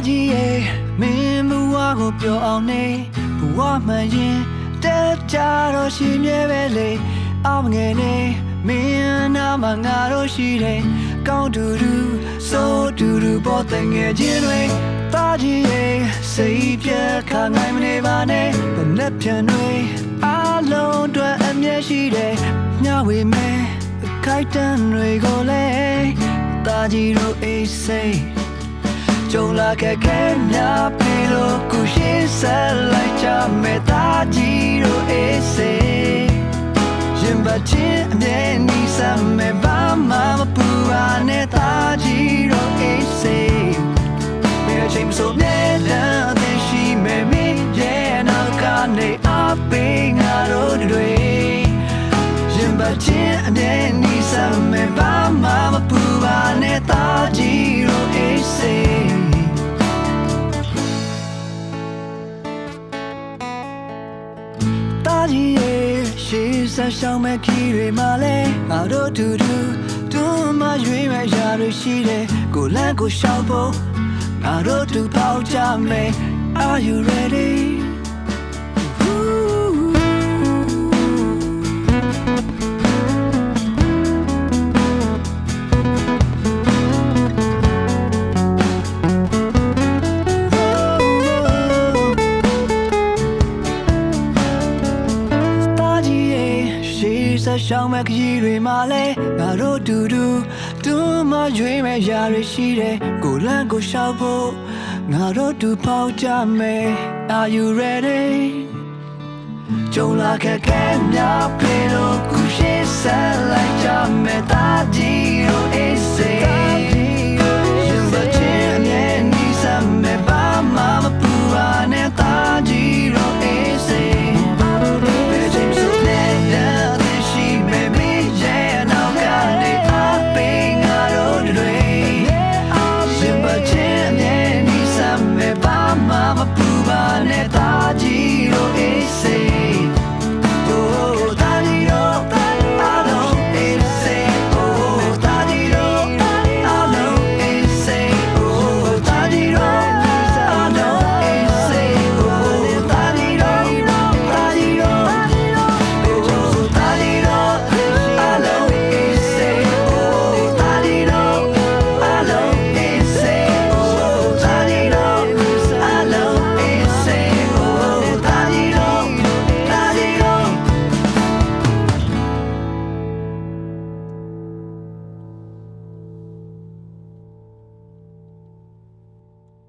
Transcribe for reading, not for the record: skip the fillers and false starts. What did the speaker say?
ကြီးရဲ့မင်းဘဝကိုပျော်အောင်နေဘဝမှန်ရင်တက်ကြတော့ရှိမြဲပဲလေအောင်ငယ်နေမင်းနာမငါတို့ရှိတယ်ကောင်းတူတူစိုးတူတူပေါ်တဲ့ငယ်ချင်းတွေတာကြီးရဲ့စိတ်ပြတ်ခါနိုင်မနေပါနဲ့ဘယ်နဲ့ပြန်တွေအလုံးအတွက်အမြဲရှိတယ်ညဝေမဲ့ခိုက်တန်တွေကိုလေတာကြီးတို့အေးစိတ်ကြုံလာခဲ့ခဲ့များပြီလို့ကိုရှိဆက်လိုက်ကြမဲ့တာကြီးတို့အေးစိတ်ရင်ပတ်ချင်းအမြဲနီးစမ်းမဲ့ဘာမှမပူပါနဲ့တာကြီးတို့အေးစိတ်ဘယ်ချိန်ဆိုမြဲတမ်းအသက်ရှိမဲ့မင်းရဲ့နောက်ကနေအပေးငါတို့တွေရင်ပတ်ချင်းအမြဲနီးစမ်းမဲ့ဘာမှမပူပါနဲ့တာကြီးတို့အေးစိတ်တာကြီးရဲ့ရှေးဆက်ရှောင်းမဲ့ခီးတွေမှာလဲငါတို့တူတူတူမရွေးမဲ့ရာတွေရှိတယ်ကိုလန့်ကိုရှောက်ဖို့ငါတို့တူပေါက်ကြမယ် Are you ready?ရှောင်းမဲ့ခရီးတွေမှာလဲငါတို့တူတူတူမရွေးမဲ့ရာတွေရှိတယ်ကိုလန့်ကိုရှောက်ဖို့ငါတို့တူပေါက်ကြမယ် Are you ready ကြုံလာခဲ့ခဲ့များပြီလို့ကိုရှိဆက်လိုက်ကြမယ်တာ